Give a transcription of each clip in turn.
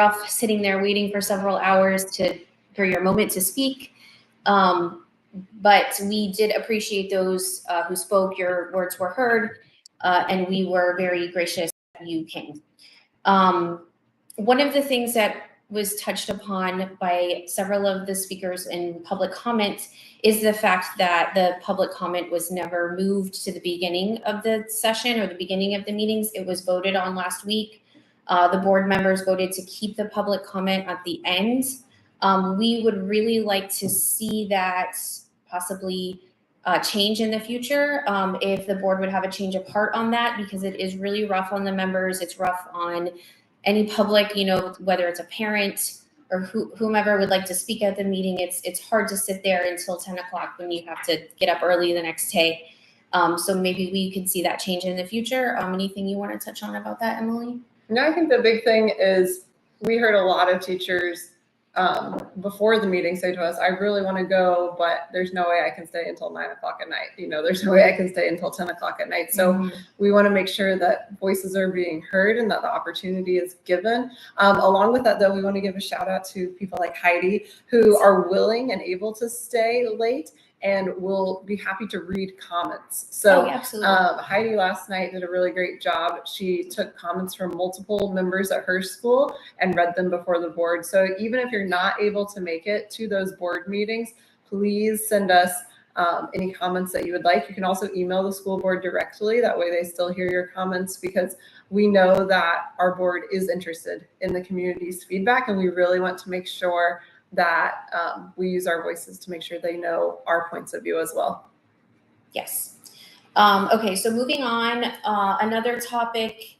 rough sitting there waiting for several hours for your moment to speak. But we did appreciate those who spoke. Your words were heard, and we were very gracious that you came. One of the things that was touched upon by several of the speakers in public comment is the fact that the public comment was never moved to the beginning of the session or the beginning of the meetings. It was voted on last week. The board members voted to keep the public comment at the end. We would really like to see that possibly change in the future. If the board would have a change of heart on that, because it is really rough on the members. It's rough on any public, whether it's a parent or whomever would like to speak at the meeting. It's hard to sit there until 10 o'clock when you have to get up early the next day. So maybe we could see that change in the future. Anything you want to touch on about that, Emily? No, I think the big thing is we heard a lot of teachers before the meeting say to us, I really want to go, but there's no way I can stay until 9 o'clock at night. There's no way I can stay until 10 o'clock at night. So we want to make sure that voices are being heard and that the opportunity is given. Along with that, though, we want to give a shout out to people like Heidi, who are willing and able to stay late and will be happy to read comments. So Heidi last night did a really great job. She took comments from multiple members at her school and read them before the board. So even if you're not able to make it to those board meetings, please send us any comments that you would like. You can also email the school board directly. That way they still hear your comments, because we know that our board is interested in the community's feedback, and we really want to make sure that we use our voices to make sure they know our points of view as well. Yes. Okay, so moving on, another topic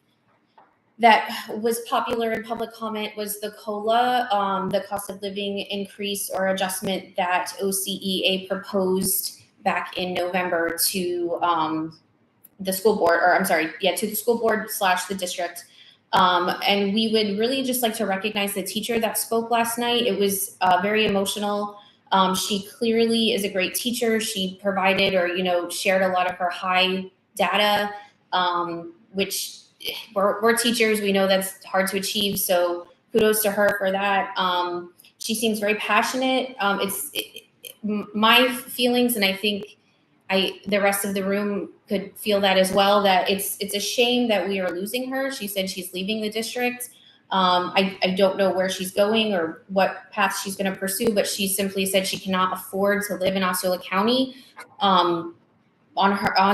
that was popular in public comment was the COLA, the cost of living increase or adjustment that OCEA proposed back in November to the school board, to the school board / the district. And we would really just like to recognize the teacher that spoke last night. It was very emotional. She clearly is a great teacher. She provided or, shared a lot of her high data, which we're teachers. We know that's hard to achieve. So kudos to her for that. She seems very passionate. My feelings, and I think the rest of the room could feel that as well, that it's a shame that we are losing her. She said she's leaving the district. I don't know where she's going or what path she's going to pursue, but she simply said she cannot afford to live in Osceola County on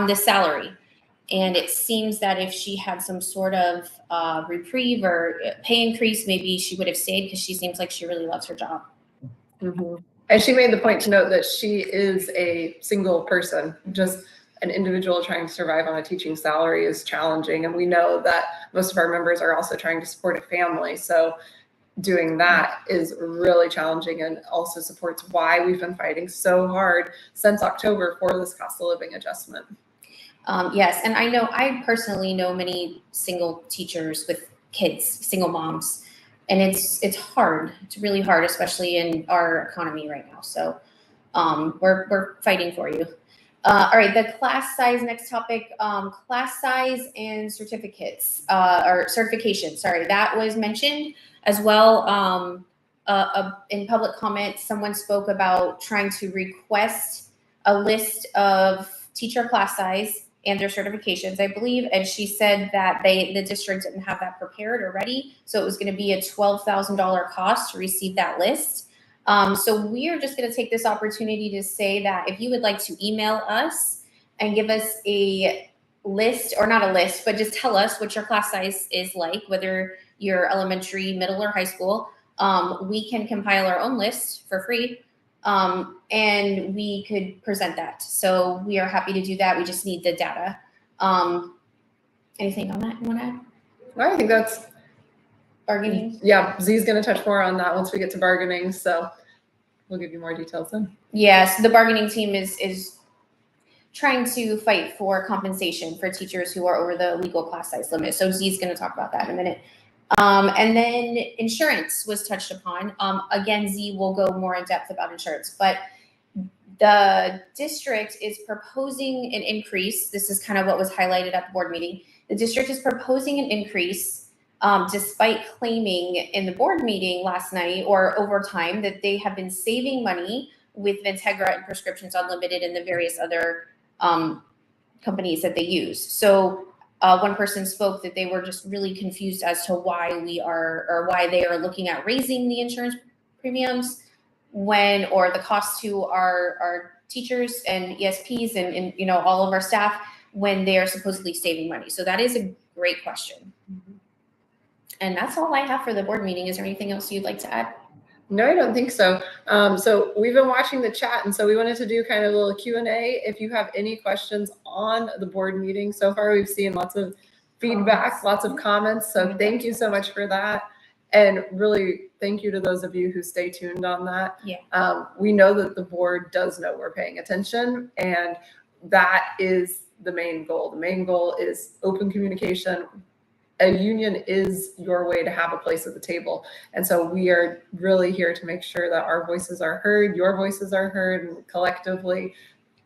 this salary. And it seems that if she had some sort of reprieve or pay increase, maybe she would have stayed, because she seems like she really loves her job. Mm-hmm. And she made the point to note that she is a single person. Just an individual trying to survive on a teaching salary is challenging. And we know that most of our members are also trying to support a family. So doing that is really challenging, and also supports why we've been fighting so hard since October for this cost of living adjustment. Yes. And I personally know many single teachers with kids, single moms. And it's hard. It's really hard, especially in our economy right now. So we're fighting for you. All right, the class size, next topic, class size and certificates, or certification, sorry, that was mentioned as well. In public comment, someone spoke about trying to request a list of teacher class size and their certifications, I believe. And she said that the district didn't have that prepared or ready. So it was going to be a $12,000 cost to receive that list. So we are just going to take this opportunity to say that if you would like to email us and give us a list, or not a list, but just tell us what your class size is like, whether you're elementary, middle, or high school, we can compile our own list for free. And we could present that. So we are happy to do that. We just need the data. Anything on that you want to add? I think that's bargaining. Yeah, Z's going to touch more on that once we get to bargaining. So we'll give you more details then. Yes, the bargaining team is trying to fight for compensation for teachers who are over the legal class size limit. So Z's going to talk about that in a minute. And then insurance was touched upon. Again, Z will go more in depth about insurance, but the district is proposing an increase. This is kind of what was highlighted at the board meeting. The district is proposing an increase despite claiming in the board meeting last night or over time that they have been saving money with Vintegra and Prescriptions Unlimited and the various other companies that they use. So one person spoke that they were just really confused as to why why they are looking at raising the insurance premiums or the cost to our teachers and ESPs and you know, all of our staff when they are supposedly saving money. So that is a great question. Mm-hmm. And that's all I have for the board meeting. Is there anything else you'd like to add? No, I don't think so. So we've been watching the chat, and so we wanted to do kind of a little Q&A. If you have any questions on the board meeting, so far we've seen lots of feedback, lots of comments. So thank you so much for that. And really, thank you to those of you who stay tuned on that. Yeah. We know that the board does know we're paying attention, and that is the main goal. The main goal is open communication. A union is your way to have a place at the table. And so we are really here to make sure that our voices are heard, your voices are heard, and collectively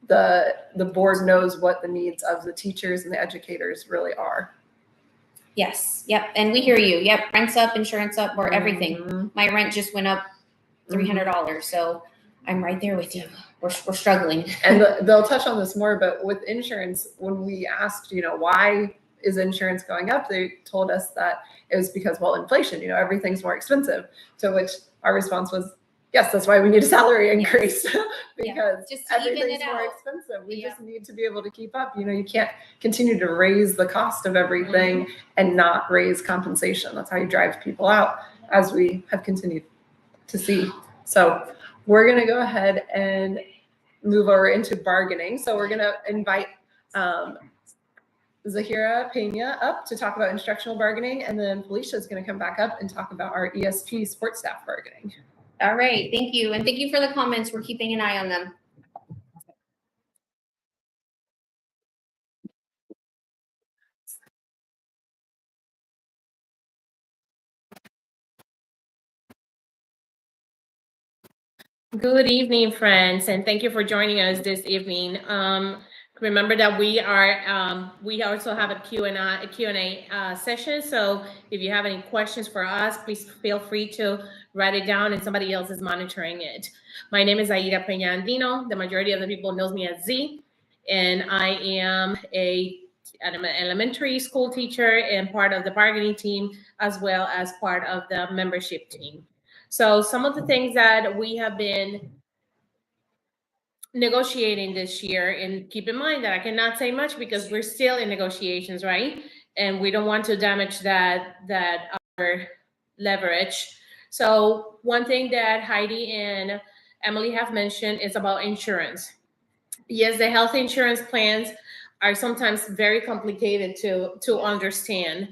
the board knows what the needs of the teachers and the educators really are. Yes. Yep. And we hear you. Yep. Rent's up, insurance up, or everything. Mm-hmm. My rent just went up $300. So I'm right there with you. We're struggling. And they'll touch on this more, but with insurance, when we asked, you know, why is insurance going up? They told us that it was because, well, inflation, you know, everything's more expensive. To which our response was, yes, that's why we need a salary increase. Because everything's more expensive. We just need to be able to keep up. You know, you can't continue to raise the cost of everything and not raise compensation. That's how you drive people out, as we have continued to see. So we're going to go ahead and move over into bargaining. So we're going to invite Zahira Pena up to talk about instructional bargaining, and then Felicia is going to come back up and talk about our ESP support staff bargaining. All right, thank you. And thank you for the comments. We're keeping an eye on them. Good evening, friends, and thank you for joining us this evening. Remember that we also have a Q&A session. So if you have any questions for us, please feel free to write it down, and somebody else is monitoring it. My name is Aida Peña Andino. The majority of the people knows me as Z, and I am an elementary school teacher and part of the bargaining team, as well as part of the membership team. So some of the things that we have been negotiating this year, and keep in mind that I cannot say much because we're still in negotiations, right? And we don't want to damage that our leverage. So one thing that Heidi and Emily have mentioned is about insurance. Yes, the health insurance plans are sometimes very complicated to understand.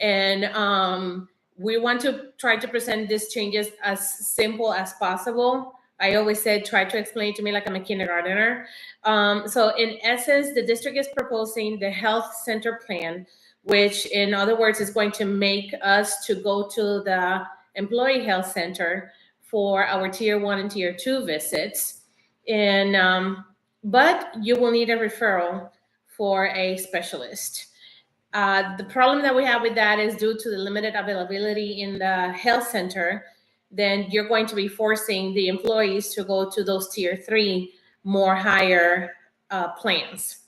And we want to try to present these changes as simple as possible. I always said, try to explain it to me like I'm a kindergartner. So in essence, the district is proposing the health center plan, which in other words is going to make us to go to the employee health center for our tier 1 and tier 2 visits. But you will need a referral for a specialist. The problem that we have with that is due to the limited availability in the health center, then you're going to be forcing the employees to go to those tier 3 more higher plans.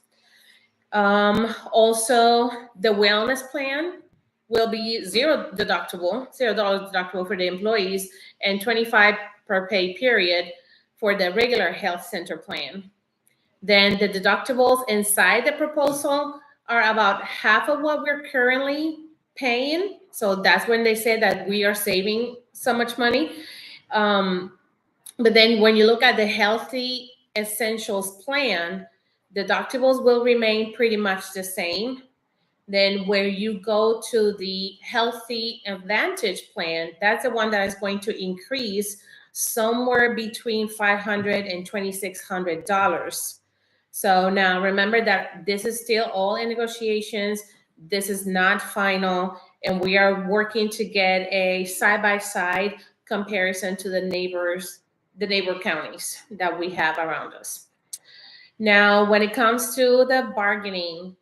Also, the wellness plan will be $0 deductible for the employees, and $25 per pay period for the regular health center plan. Then the deductibles inside the proposal are about half of what we're currently paying. So that's when they say that we are saving so much money. But then when you look at the Healthy Essentials plan, deductibles will remain pretty much the same. Then where you go to the Healthy Advantage plan, that's the one that is going to increase somewhere between $500 and $2,600. So now remember that this is still all in negotiations. This is not final, and we are working to get a side-by-side comparison to the neighbor counties that we have around us. Now, when it comes to the bargaining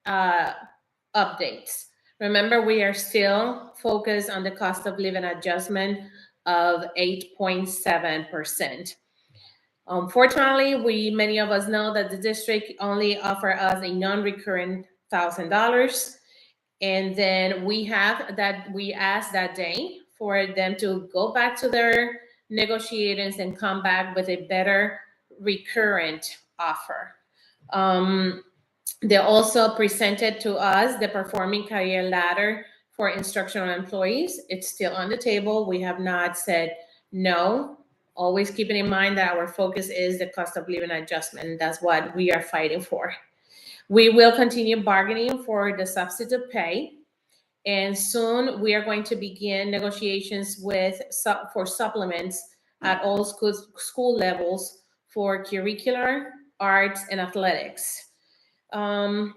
updates, Remember, we are still focused on the cost of living adjustment of 8.7%. Unfortunately, many of us know that the district only offer us a non-recurring $1,000. And then we asked that day for them to go back to their negotiators and come back with a better recurrent offer. They also presented to us the performing career ladder for instructional employees. It's still on the table. We have not said no. Always keeping in mind that our focus is the cost of living adjustment. That's what we are fighting for. We will continue bargaining for the substitute pay. And soon we are going to begin negotiations for supplements at all school levels for curricular, arts, and athletics.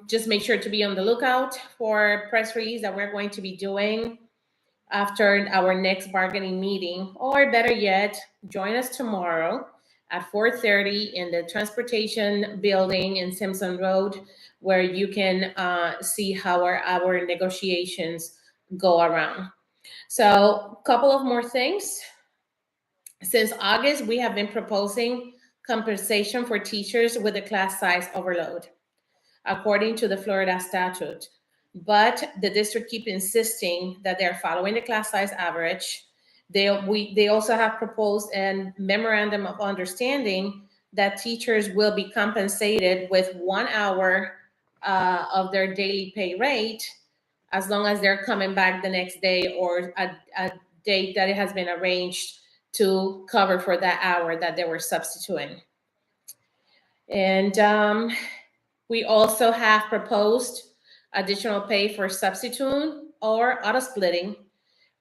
Just make sure to be on the lookout for press release that we're going to be doing after our next bargaining meeting, or better yet, join us tomorrow at 4:30 in the transportation building in Simpson Road, where you can see how our negotiations go around. So a couple of more things. Since August, we have been proposing compensation for teachers with a class size overload, according to the Florida statute. But the district keep insisting that they're following the class size average. They also have proposed a memorandum of understanding that teachers will be compensated with 1 hour of their daily pay rate, as long as they're coming back the next day or a date that it has been arranged to cover for that hour that they were substituting. And we also have proposed additional pay for substitute or auto splitting.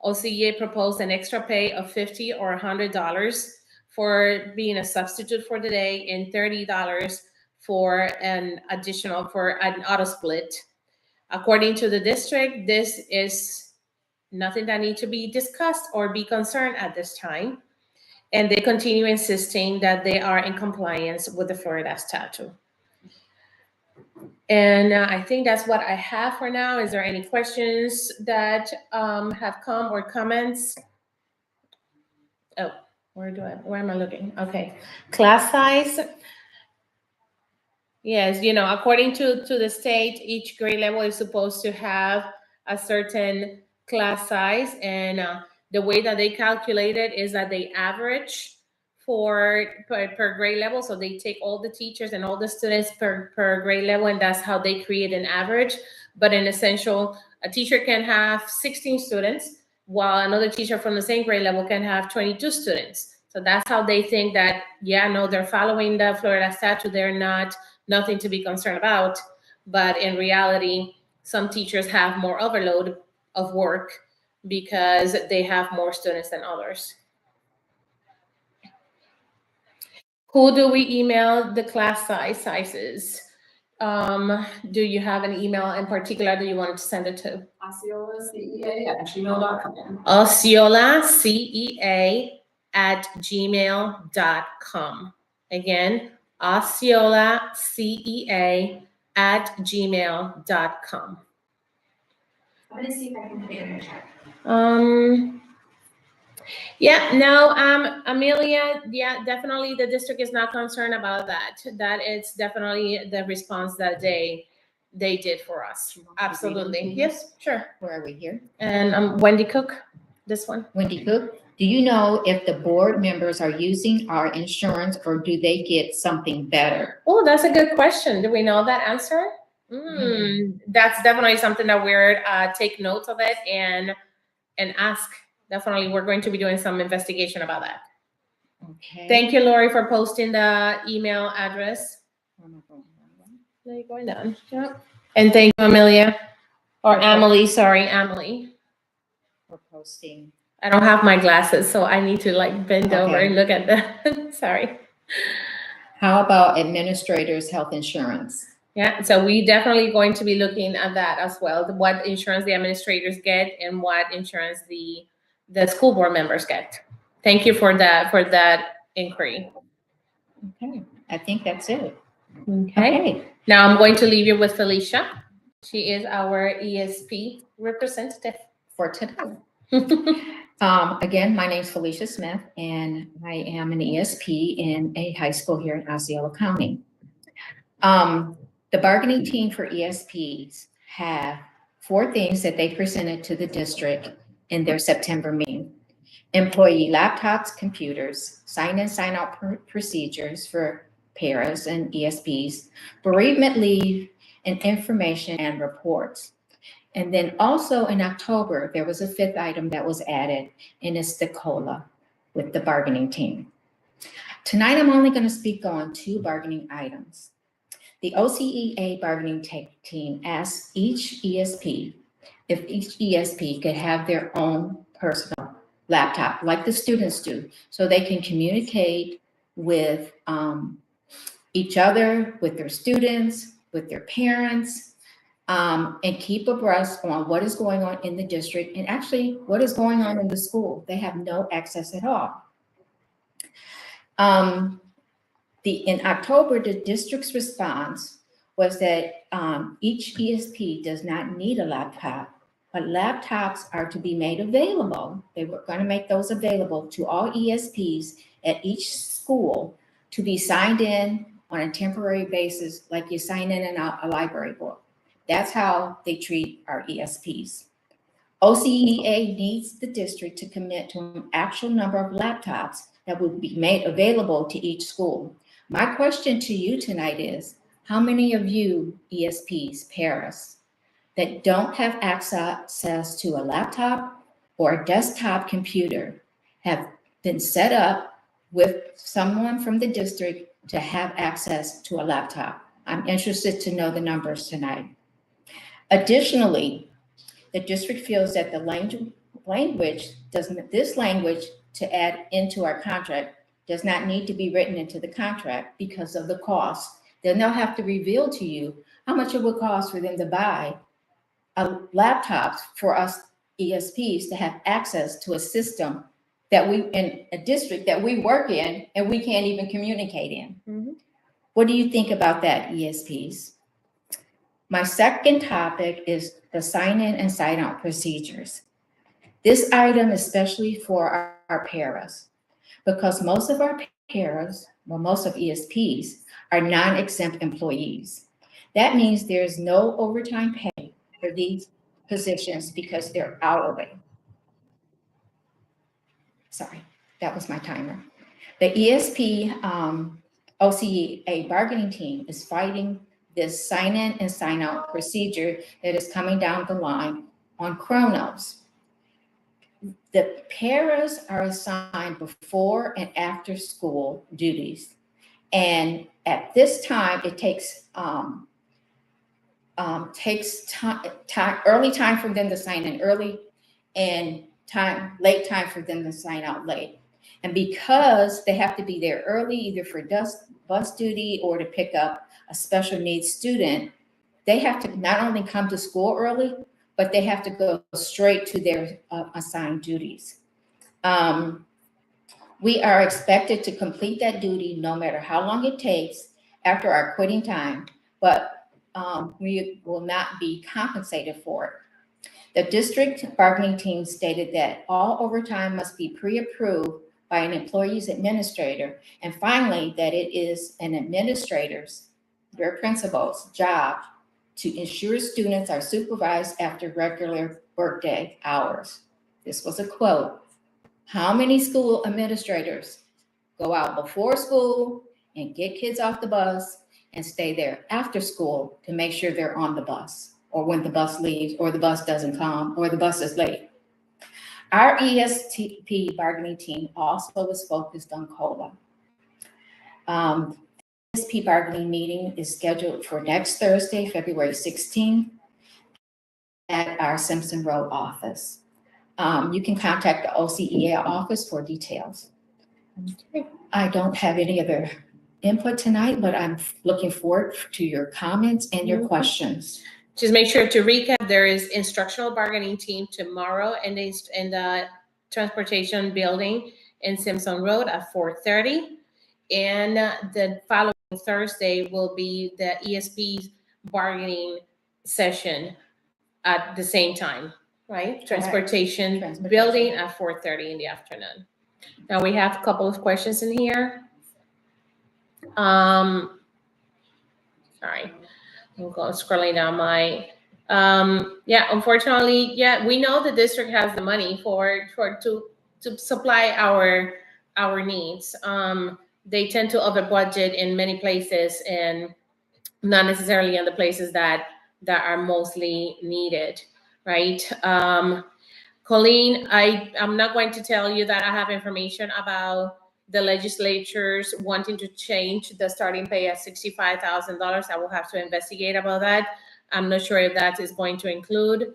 OCEA proposed an extra pay of $50 or $100 for being a substitute for the day and $30 for an auto split. According to the district, this is nothing that needs to be discussed or be concerned at this time. And they continue insisting that they are in compliance with the Florida statute. And I think that's what I have for now. Is there any questions that have come or comments? Oh, where am I looking? Okay, class size. Yes, according to the state, each grade level is supposed to have a certain class size, and the way that they calculate it is that they average per grade level. So they take all the teachers and all the students per grade level, and that's how they create an average. But in essential, a teacher can have 16 students, while another teacher from the same grade level can have 22 students. So that's how they think that, they're following the Florida statute. They're nothing to be concerned about. But in reality, some teachers have more overload of work because they have more students than others. Who do we email the class sizes? Do you have an email in particular that you wanted to send it to? OCEA@gmail.com. OCEA@gmail.com. Again, OCEA@gmail.com. I'm gonna see if I can put it in the chat. Amelia, definitely the district is not concerned about that. That is definitely the response that they did for us. Absolutely. Yes, sure. Where are we here? And Wendy Cook, this one. Wendy Cook, do you know if the board members are using our insurance or do they get something better? Oh, that's a good question. Do we know that answer? That's definitely something that we're take notes of it and ask. Definitely, we're going to be doing some investigation about that. Okay. Thank you, Lori, for posting the email address. No, you're going down. Yep. And thank you, Amelia. Or Amelie, sorry, Amelie. For posting. I don't have my glasses, so I need to bend over Okay. and look at the, sorry. How about administrators' health insurance? Yeah, so we definitely going to be looking at that as well. What insurance the administrators get and what insurance the school board members get. Thank you for that inquiry. Okay, I think that's it. Okay. Now I'm going to leave you with Felicia. She is our ESP representative. for today. Again, my name is Felicia Smith, and I am an ESP in a high school here in Osceola County. The bargaining team for ESPs have 4 things that they presented to the district in their September meeting. Employee laptops, computers, sign-in, sign-out procedures for paras and ESPs, bereavement leave, and information and reports. And then also in October, there was a 5th item that was added, and it's the COLA with the bargaining team. Tonight, I'm only going to speak on 2 bargaining items. The OCEA bargaining team asked each ESP if each ESP could have their own personal laptop, like the students do, so they can communicate with each other, with their students, with their parents, and keep abreast on what is going on in the district and actually what is going on in the school. They have no access at all. In October, the district's response was that each ESP does not need a laptop, but laptops are to be made available. They were going to make those available to all ESPs at each school to be signed in on a temporary basis, like you sign in and out a library book. That's how they treat our ESPs. OCEA needs the district to commit to an actual number of laptops that would be made available to each school. My question to you tonight is, how many of you ESPs, paras, that don't have access to a laptop or a desktop computer have been set up with someone from the district to have access to a laptop? I'm interested to know the numbers tonight. Additionally, the district feels that the this language to add into our contract does not need to be written into the contract because of the cost. Then they'll have to reveal to you how much it would cost for them to buy laptops for us ESPs to have access to a system that we, in a district that we work in and we can't even communicate in. Mm-hmm. What do you think about that, ESPs? My second topic is the sign-in and sign-out procedures. This item, especially for our paras, because most of our paras, well, most of ESPs are non-exempt employees. That means there's no overtime pay for these positions because they're hourly. Sorry, that was my timer. The ESP OCEA bargaining team is fighting this sign-in and sign-out procedure that is coming down the line on Chronos. The paras are assigned before and after school duties. And at this time, it takes early time for them to sign in early and late time for them to sign out late. And because they have to be there early, either for bus duty or to pick up a special needs student, they have to not only come to school early, but they have to go straight to their assigned duties. We are expected to complete that duty no matter how long it takes after our quitting time, but we will not be compensated for it. The district bargaining team stated that all overtime must be pre-approved by an employee's administrator, and finally, that it is an administrator's, their principal's job to ensure students are supervised after regular workday hours. This was a quote. How many school administrators go out before school and get kids off the bus and stay there after school to make sure they're on the bus, or when the bus leaves, or the bus doesn't come, or the bus is late? Our ESP bargaining team also is focused on COLA. ESP bargaining meeting is scheduled for next Thursday, February 16th at our Simpson Road office. You can contact the OCEA office for details. I don't have any other input tonight, but I'm looking forward to your comments and your questions. Just make sure to recap, there is instructional bargaining team tomorrow in the transportation building in Simpson Road at 4:30. And the following Thursday will be the ESP bargaining session at the same time, right? Transportation Transportation. building at 4:30 in the afternoon. Now we have a couple of questions in here. Sorry, I'm going scrolling down my. Yeah, unfortunately, yeah, we know the district has the money to supply our needs. They tend to over budget in many places and not necessarily in the places that are mostly needed, right? Colleen, I'm not going to tell you that I have information about the legislatures wanting to change the starting pay at $65,000. I will have to investigate about that. I'm not sure if that is going to include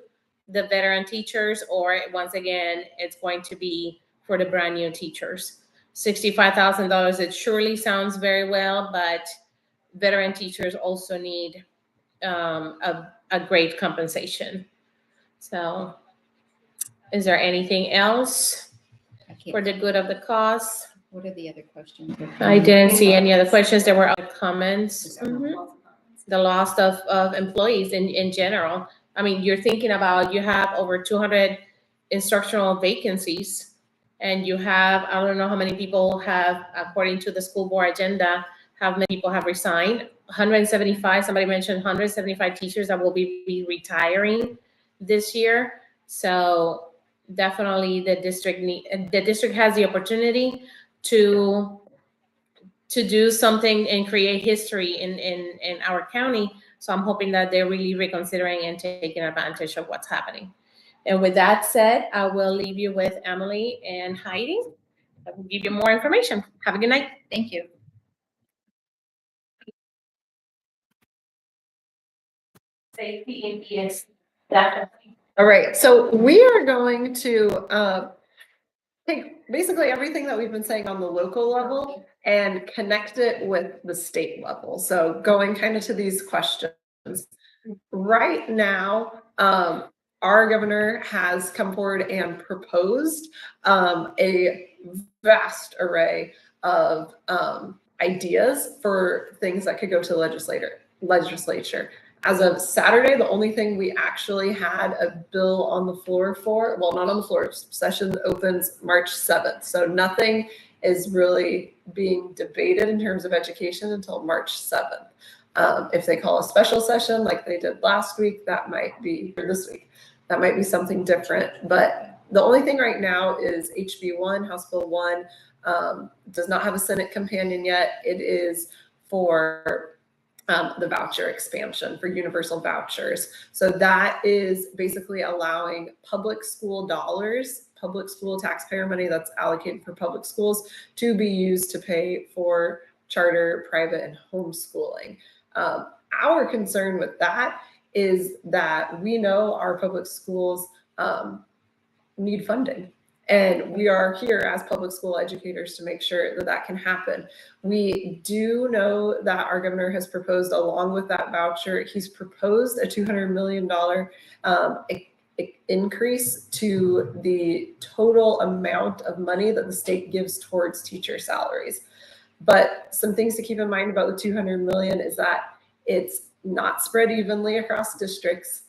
the veteran teachers or once again, it's going to be for the brand new teachers. $65,000, it surely sounds very well, but veteran teachers also need a great compensation. So is there anything else I can't- for the good of the cause? What are the other questions? I didn't see any other questions. There were other comments. The loss of employees in general. I mean, you're thinking about, you have over 200 instructional vacancies and you have, I don't know how many people have, according to the school board agenda, how many people have resigned. 175, somebody mentioned 175 teachers that will be retiring this year. So definitely the district has the opportunity to do something and create history in our county. So I'm hoping that they're really reconsidering and taking advantage of what's happening. And with that said, I will leave you with Emily and Heidi. I will give you more information. Have a good night. Thank you. Safety and ES, definitely. All right, so we are going to take basically everything that we've been saying on the local level and connect it with the state level. So going kind of to these questions. Right now, our governor has come forward and proposed a vast array of ideas for things that could go to the legislature. As of Saturday, the only thing we actually had a bill on the floor for, well, not on the floor, session opens March 7th. So nothing is really being debated in terms of education until March 7th. If they call a special session like they did last week, that might be, or this week, that might be something different. But the only thing right now is HB1, House Bill 1, does not have a Senate companion yet. It is for the voucher expansion for universal vouchers. So that is basically allowing public school dollars, public school taxpayer money that's allocated for public schools to be used to pay for charter, private, and homeschooling. Our concern with that is that we know our public schools need funding. And we are here as public school educators to make sure that that can happen. We do know that our governor has proposed, along with that voucher, he's proposed a $200 million increase to the total amount of money that the state gives towards teacher salaries. But some things to keep in mind about the $200 million is that it's not spread evenly across districts.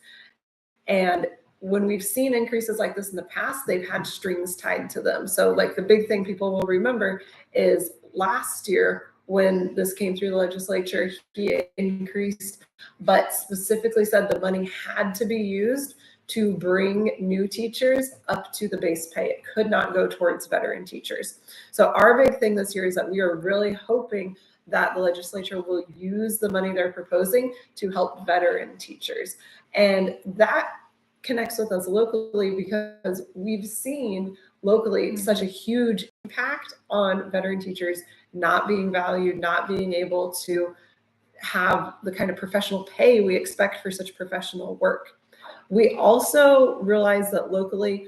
And when we've seen increases like this in the past, they've had strings tied to them. So like the big thing people will remember is last year when this came through the legislature, he increased, but specifically said the money had to be used to bring new teachers up to the base pay. It could not go towards veteran teachers. So our big thing this year is that we are really hoping that the legislature will use the money they're proposing to help veteran teachers. And that connects with us locally because we've seen locally such a huge impact on veteran teachers not being valued, not being able to have the kind of professional pay we expect for such professional work. We also realize that locally,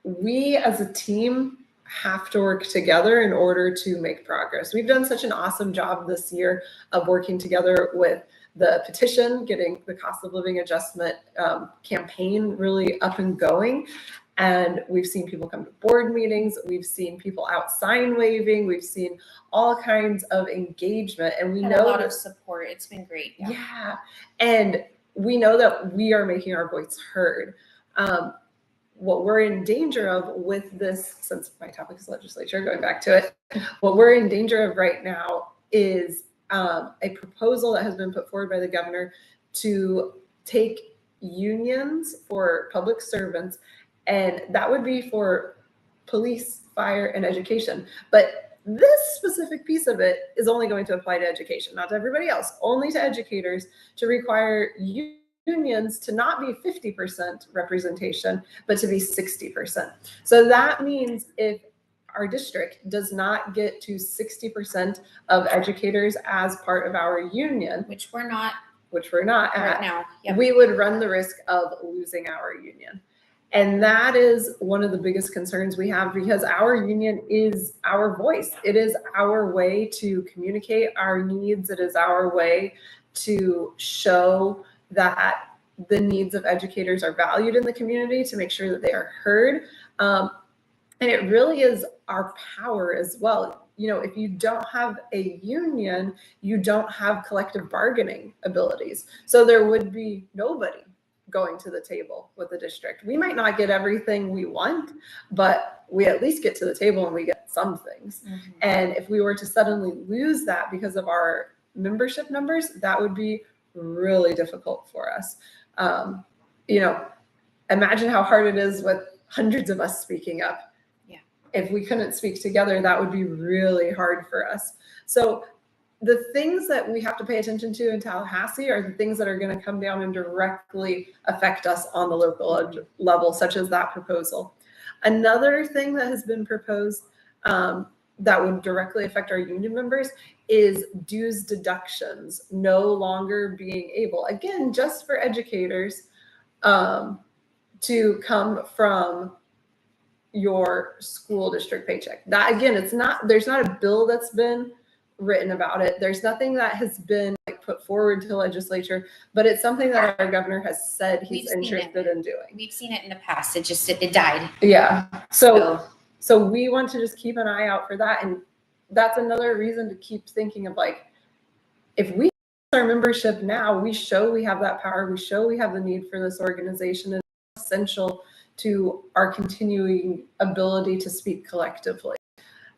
we as a team have to work together in order to make progress. We've done such an awesome job this year of working together with the petition, getting the cost of living adjustment campaign really up and going. And we've seen people come to board meetings. We've seen people out sign waving. We've seen all kinds of engagement. And we know a lot of support. It's been great. Yeah. And we know that we are making our voice heard. What we're in danger of with this, since my topic is legislature, going back to it, what we're in danger of right now is a proposal that has been put forward by the governor to take unions for public servants, and that would be for police, fire, and education. But this specific piece of it is only going to apply to education, not to everybody else, only to educators, to require unions to not be 50% representation, but to be 60%. So that means if our district does not get to 60% of educators as part of our union, Which we're not at right now. Yep. we would run the risk of losing our union. And that is one of the biggest concerns we have, because our union is our voice. It is our way to communicate our needs. It is our way to show that the needs of educators are valued in the community, to make sure that they are heard. And it really is our power as well. You know, if you don't have a union, you don't have collective bargaining abilities. So there would be nobody going to the table with the district. We might not get everything we want, but we at least get to the table and we get some things. Mm-hmm. And if we were to suddenly lose that because of our membership numbers, that would be really difficult for us. You know, imagine how hard it is with hundreds of us speaking up. Yeah. If we couldn't speak together, that would be really hard for us. So the things that we have to pay attention to in Tallahassee are the things that are going to come down and directly affect us on the local level, such as that proposal. Another thing that has been proposed that would directly affect our union members is dues deductions no longer being able, again, just for educators, to come from your school district paycheck. That, again, there's not a bill that's been written about it. There's nothing that has been put forward to the legislature, but it's something that our governor has said he's interested in doing. We've seen it in the past. It died. Yeah. So we want to just keep an eye out for that. And that's another reason to keep thinking of, like, if we our membership now, we show we have that power, we show we have the need for this organization, and it's essential to our continuing ability to speak collectively.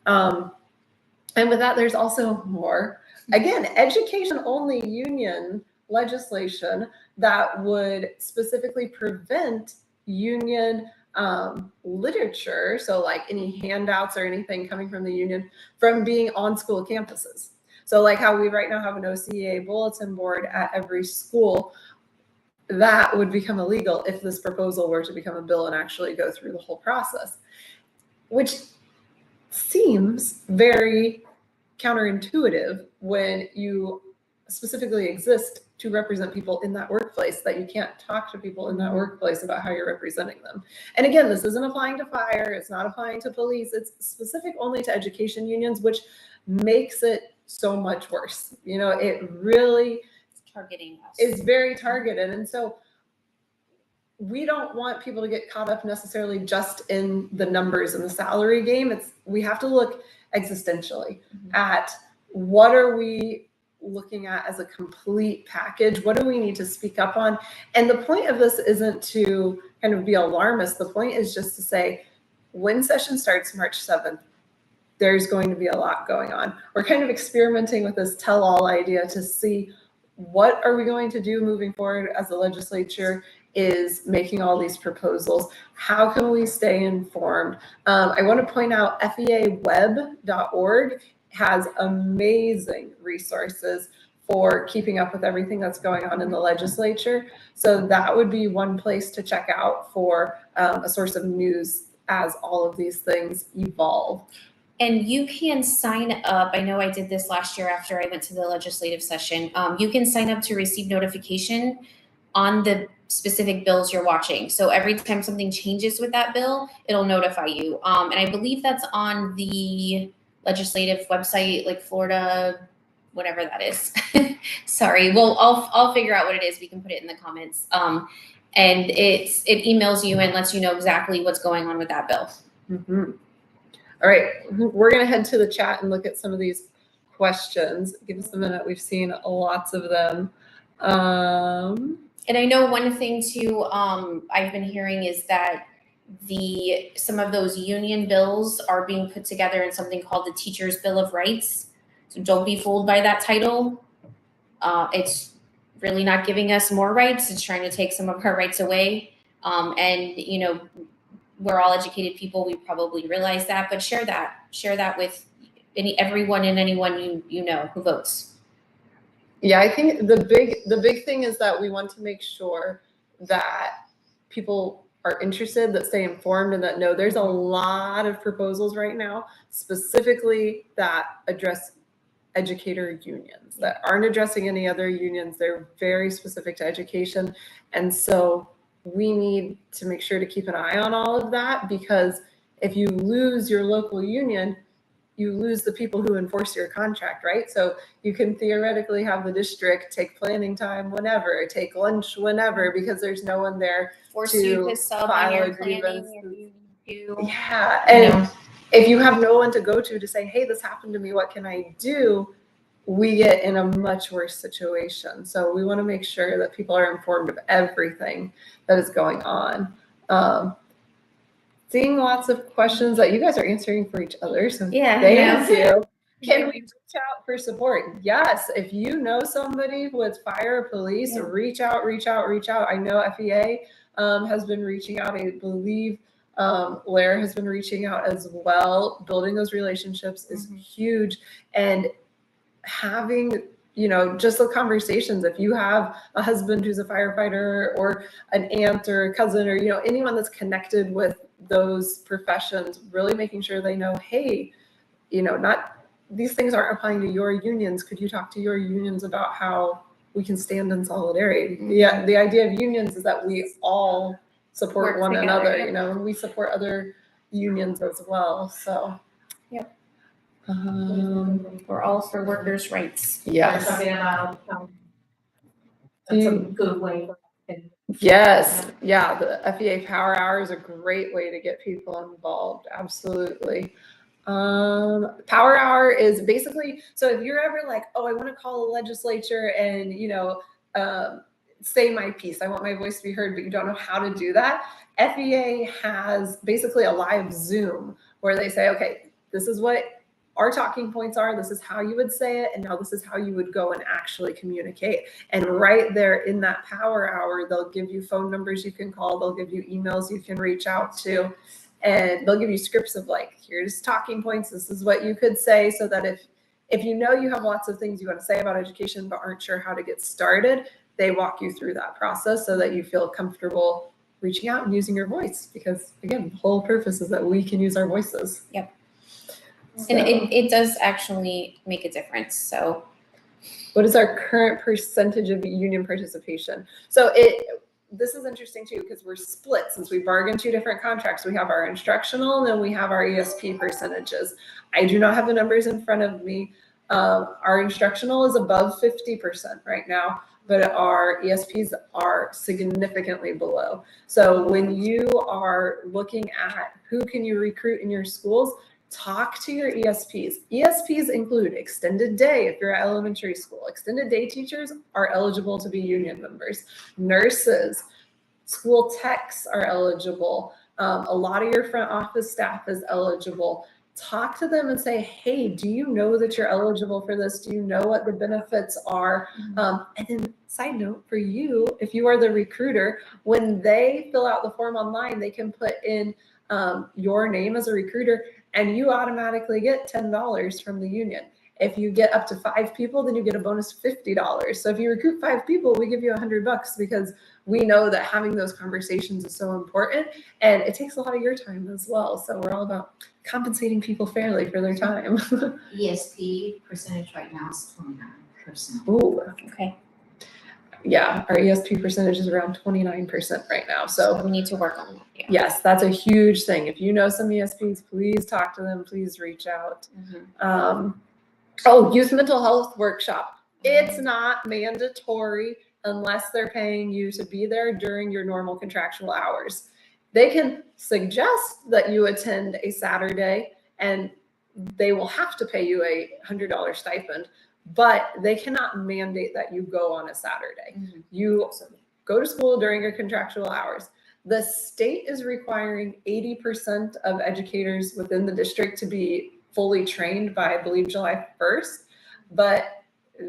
And with that, there's also more, again, education-only union legislation that would specifically prevent union literature, so like any handouts or anything coming from the union, from being on school campuses. So like how we right now have an OCEA bulletin board at every school, that would become illegal if this proposal were to become a bill and actually go through the whole process, which seems very counterintuitive when you specifically exist to represent people in that workplace, that you can't talk to people in that workplace about how you're representing them. And again, this isn't applying to fire, it's not applying to police, it's specific only to education unions, which makes it so much worse. You know, it really Targeting us. is very targeted. And so we don't want people to get caught up necessarily just in the numbers and the salary game. We have to look existentially at what are we looking at as a complete package? What do we need to speak up on? And the point of this isn't to kind of be alarmist. The point is just to say, when session starts March 7th, there's going to be a lot going on. We're kind of experimenting with this tell all idea to see what are we going to do moving forward as the legislature is making all these proposals. How can we stay informed? I want to point out feaweb.org has amazing resources for keeping up with everything that's going on in the legislature. So that would be one place to check out for a source of news as all of these things evolve. And you can sign up. I know I did this last year after I went to the legislative session. You can sign up to receive notification on the specific bills you're watching. So every time something changes with that bill, it'll notify you. And I believe that's on the legislative website, like Florida, whatever that is. Sorry. Well, I'll figure out what it is. We can put it in the comments. And it emails you and lets you know exactly what's going on with that bill. Mm-hmm. All right, we're going to head to the chat and look at some of these questions. Give us a minute. We've seen lots of them. And I know one thing too, I've been hearing is that some of those union bills are being put together in something called the Teachers' Bill of Rights. So don't be fooled by that title. It's really not giving us more rights. It's trying to take some of our rights away. And you know, we're all educated people. We probably realize that, but share that with everyone and anyone you know who votes. Yeah, I think the big thing is that we want to make sure that people are interested, that stay informed, and that know there's a lot of proposals right now specifically that address educator unions that aren't addressing any other unions. They're very specific to education. And so we need to make sure to keep an eye on all of that, because if you lose your local union, you lose the people who enforce your contract, right? So you can theoretically have the district take planning time whenever, take lunch whenever, because there's no one there Force you to to sub file on a your planning grievance. if you do. Yeah, You and know? if you have no one to go to say, hey, this happened to me, what can I do? We get in a much worse situation. So we want to make sure that people are informed of everything that is going on. Seeing lots of questions that you guys are answering for each other. So Yeah, thank yeah. you. Can we reach out for support? Yes. If you know somebody with fire or police, reach out. I know FEA has been reaching out. I believe Lair has been reaching out as well. Building those relationships is huge. And having, you know, just the conversations. If you have a husband who's a firefighter, or an aunt or a cousin, or, you know, anyone that's connected with those professions, really making sure they know, hey, you know, not these things aren't applying to your unions. Could you talk to your unions about how we can stand in solidarity? Yeah, the idea of unions is that we all support one another, you know, and we support other unions as well. So Yep. We're all for workers' rights. yes. That's a good way. Yes, yeah, the FEA Power Hour is a great way to get people involved. Absolutely. Power Hour is basically, so if you're ever like, oh, I want to call the legislature and, you know, say my piece, I want my voice to be heard, but you don't know how to do that. FEA has basically a live Zoom where they say, okay, this is what our talking points are, this is how you would say it, and now this is how you would go and actually communicate. And right there in that Power Hour, they'll give you phone numbers you can call, they'll give you emails you can reach out to, and they'll give you scripts of like, here's talking points, this is what you could say, so that if you know you have lots of things you want to say about education but aren't sure how to get started, they walk you through that process so that you feel comfortable reaching out and using your voice. Because again, the whole purpose is that we can use our voices. Yep. So, And it does actually make a difference. So what is our current percentage of union participation? So this is interesting too, because we're split since we bargained 2 different contracts. We have our instructional and then we have our ESP percentages. I do not have the numbers in front of me. Our instructional is above 50% right now, but our ESPs are significantly below. So when you are looking at who can you recruit in your schools, talk to your ESPs. ESPs include extended day if you're at elementary school. Extended day teachers are eligible to be union members. Nurses, school techs are eligible. A lot of your front office staff is eligible. Talk to them and say, hey, do you know that you're eligible for this? Do you know what the benefits are? And then side note for you, if you are the recruiter, when they fill out the form online, they can put in your name as a recruiter, and you automatically get $10 from the union. If you get up to 5 people, then you get a bonus of $50. So if you recruit 5 people, we give you $100 because we know that having those conversations is so important, and it takes a lot of your time as well. So we're all about compensating people fairly for their time. ESP percentage right now is 29%. Ooh, okay. Yeah, our ESP percentage is around 29% right now. So we need to work on that. Yeah. Yes, that's a huge thing. If you know some ESPs, please talk to them. Please reach out. Youth mental health workshop. It's not mandatory unless they're paying you to be there during your normal contractual hours. They can suggest that you attend a Saturday and they will have to pay you a $100 stipend, but they cannot mandate that you go on a Saturday. You go to school during your contractual hours. The state is requiring 80% of educators within the district to be fully trained by, I believe, July 1st. But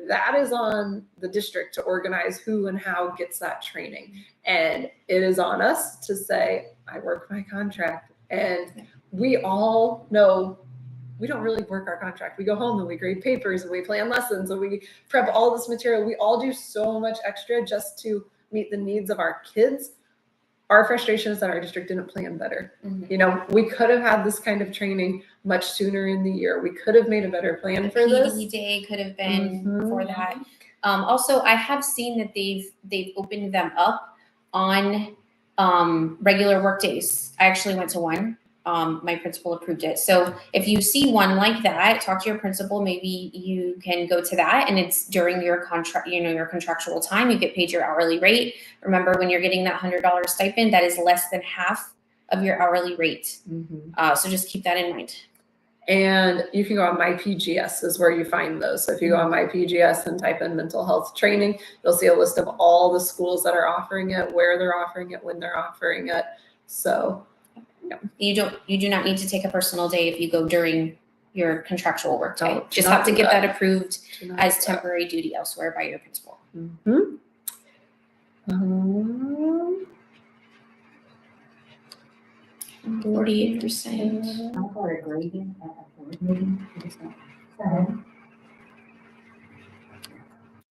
that is on the district to organize who and how gets that training. And it is on us to say, I work my contract. And we all know we don't really work our contract. We go home and we grade papers and we plan lessons and we prep all this material. We all do so much extra just to meet the needs of our kids. Our frustration is that our district didn't plan better. Mhm. You know, we could have had this kind of training much sooner in the year. We could have made a better plan The for PD this. day could have been Mhm. for that. Also, I have seen that they've opened them up on regular work days. I actually went to one. My principal approved it. So if you see one like that, talk to your principal. Maybe you can go to that, and it's during your contract, your contractual time. You get paid your hourly rate. Remember, when you're getting that $100 stipend, that is less than half of your hourly rate. So just keep that in mind. And you can go on MyPGS is where you find those. So if you go on MyPGS and type in mental health training, you'll see a list of all the schools that are offering it, where they're offering it, when they're offering it. So You do not need to take a personal day if you go during your contractual work day. Don't- Just do not have to do get that. that approved do not as do that. temporary duty elsewhere by your principal. Mhm. 48%.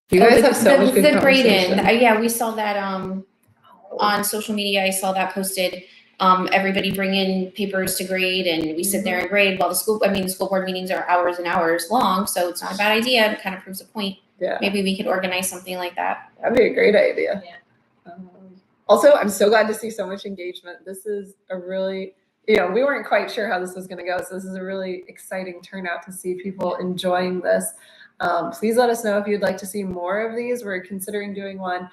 You guys have so much good The grading. conversation. Yeah, we saw that on social media. I saw that posted. Everybody bring in papers to grade, and we sit there and grade while the school board meetings are hours and hours long, so it's not a bad idea. It kind of proves a point. Yeah, Maybe we could organize something like that. that'd be a great idea. Yeah. Also, I'm so glad to see so much engagement. This is a really, we weren't quite sure how this was going to go. So this is a really exciting turnout to see people enjoying this. Please let us know if you'd like to see more of these. We're considering doing one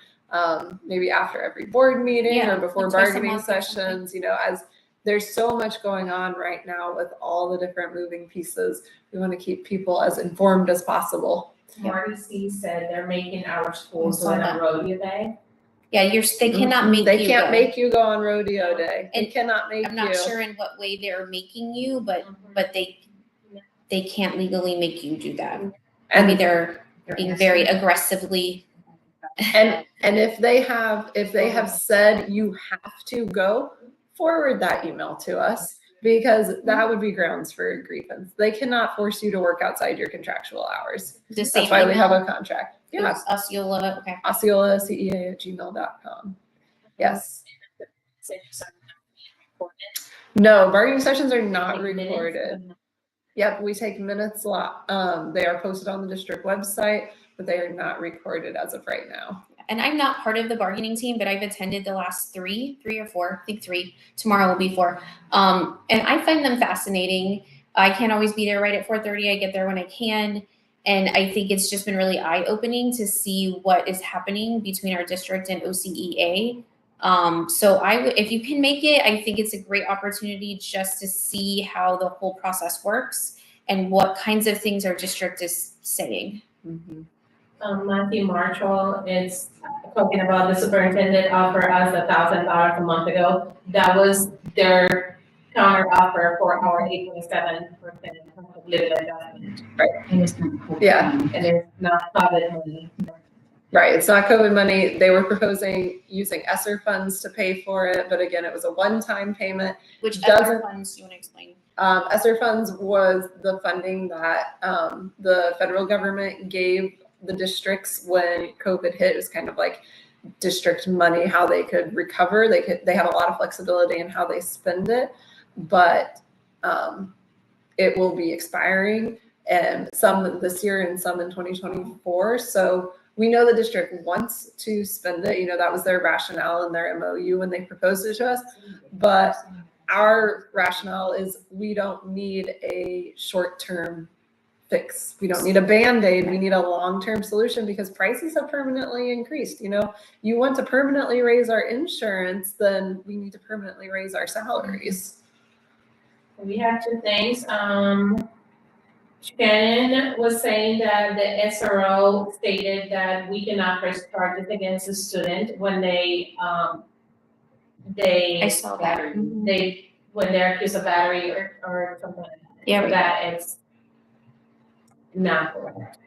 maybe after every board meeting or before like twice a bargaining month or something. sessions, as there's so much going on right now with all the different moving pieces. We want to keep people as informed as possible. Marty C said they're making our schools I saw go on that. rodeo day. Yeah, they cannot make They you can't go. make you go on rodeo day. They And cannot make I'm not you. sure in what way they're making you, but they can't legally make you do that. I mean, And they're being very aggressively. And if they have said you have to go, forward that email to us, because that would be grounds for a grievance. They cannot force you to work outside your contractual hours. The same That's why we have email? a contract. It Yeah, was Osceola, okay. OCEA@gmail.com. Yes. No, bargaining sessions are not recorded. Yep, we take minutes a lot. They are posted on the district website, but they are not recorded as of right now. And I'm not part of the bargaining team, but I've attended the last three or four, I think 3. Tomorrow will be 4. And I find them fascinating. I can't always be there right at 4:30. I get there when I can. And I think it's just been really eye-opening to see what is happening between our district and OCEA. So if you can make it, I think it's a great opportunity just to see how the whole process works and what kinds of things our district is saying. Matthew Marshall is talking about the superintendent offer us $1,000 a month ago. That was their counter offer for our 8.7% living adjustment. Yeah. And it's not COVID money. Right, it's not COVID money. They were proposing using ESSER funds to pay for it, but again, it was a one-time payment. Which Doesn't- other funds do you want to explain? ESSER funds was the funding that the federal government gave the districts when COVID hit. It was kind of like district money, how they could recover. They had a lot of flexibility in how they spend it, but it will be expiring, and some this year and some in 2024. So we know the district wants to spend it. That was their rationale in their MOU when they proposed it to us. But our rationale is we don't need a short-term fix. We don't need a Band-Aid. We need a long-term solution because prices have permanently increased. You want to permanently raise our insurance, then we need to permanently raise our salaries. We have 2 things. Shannon was saying that the SRO stated that we cannot press charges against a student when I saw that. Mhm. when they're accused of battery or something like that. Yeah, So we- that it's not correct.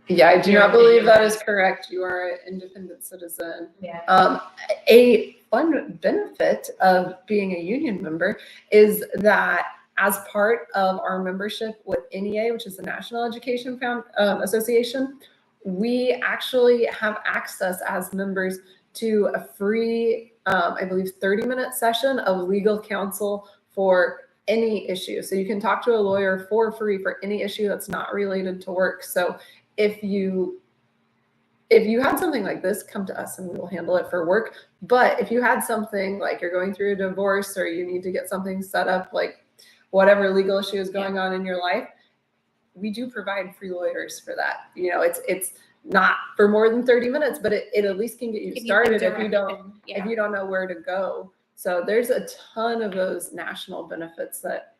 Yeah, I do Your not believe opinion. that is correct. You are an independent citizen. Yeah. A fun benefit of being a union member is that as part of our membership with NEA, which is the National Education Association, we actually have access as members to a free, I believe, 30-minute session of legal counsel for any issue. So you can talk to a lawyer for free for any issue that's not related to work. So if you had something like this, come to us and we will handle it for work. But if you had something like you're going through a divorce or you need to get something set up, like whatever legal issue is going on in your life, we do provide free lawyers for that. You know, it's not for more than 30 minutes, but it at least can get you Give started the if you don't yeah. if you don't know where to go. So there's a ton of those national benefits that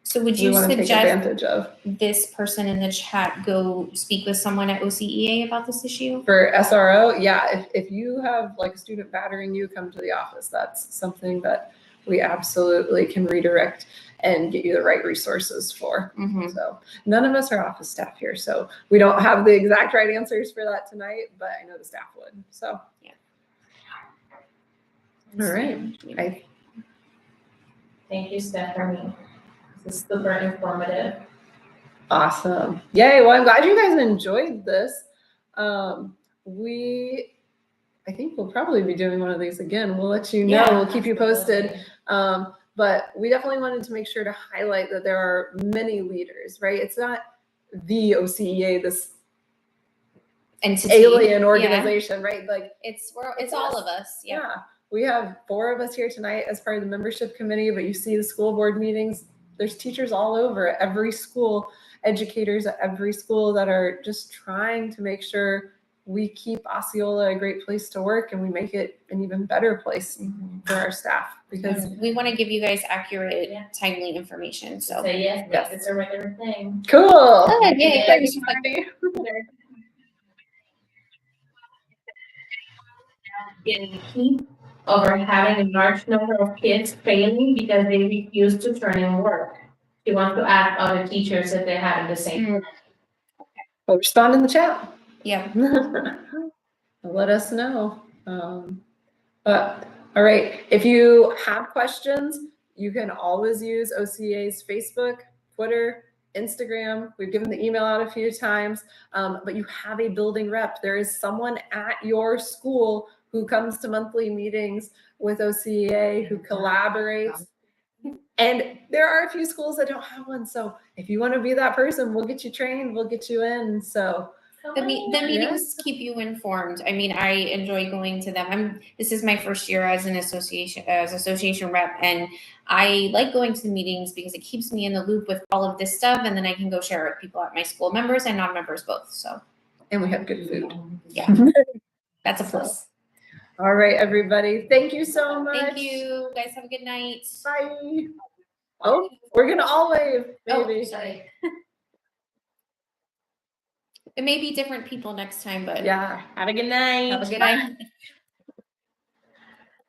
So would we you want to take suggest advantage of. this person in the chat go speak with someone at OCEA about this issue? For SRO, yeah, if you have like a student battering you, come to the office. That's something that we absolutely can redirect and get you the right resources for. Mhm. So none of us are office staff here, so we don't have the exact right answers for that tonight, but I know the staff would. So Yeah. all right. Thank you, Stephanie. This is super informative. Awesome. Yay. Well, I'm glad you guys enjoyed this. I think we'll probably be doing one of these again. We'll let you know. Yeah, We'll keep you posted. But we definitely wanted to make sure to highlight that there are many leaders, right? It's not the OCEA, this Entity. alien Yeah. organization, right? Like It's all of us. Yeah. yeah. We have 4 of us here tonight as part of the membership committee, but you see the school board meetings, there's teachers all over at every school, educators at every school that are just trying to make sure we keep Osceola a great place to work and we make it an even better place for our staff because We want to give you guys accurate, Yeah. timely information. So Say yes, Yes. it's a regular thing. cool. Good, yay. Thanks, Marty. Getting key over having a large number of kids failing because they refuse to turn in work. You want to ask other teachers if they have the same. Well, respond in the chat. yeah. Let us know. But all right, if you have questions, you can always use OCEA's Facebook, Twitter, Instagram. We've given the email out a few times, but you have a building rep. There is someone at your school who comes to monthly meetings with OCEA, who collaborates. And there are a few schools that don't have one. So if you want to be that person, we'll get you trained, we'll get you in. So The meetings keep you informed. I mean, I enjoy going to them. This is my first year as an association rep, and I like going to the meetings because it keeps me in the loop with all of this stuff, and then I can go share it with people at my school, members and non-members both. So, and we have good food. yeah, that's a plus. All right, everybody. Thank you so much. Thank you, guys. Have a good night. Bye. Oh, we're gonna all wave, maybe. Oh, sorry. It may be different people next time, but Yeah. Have a good night. have a good night.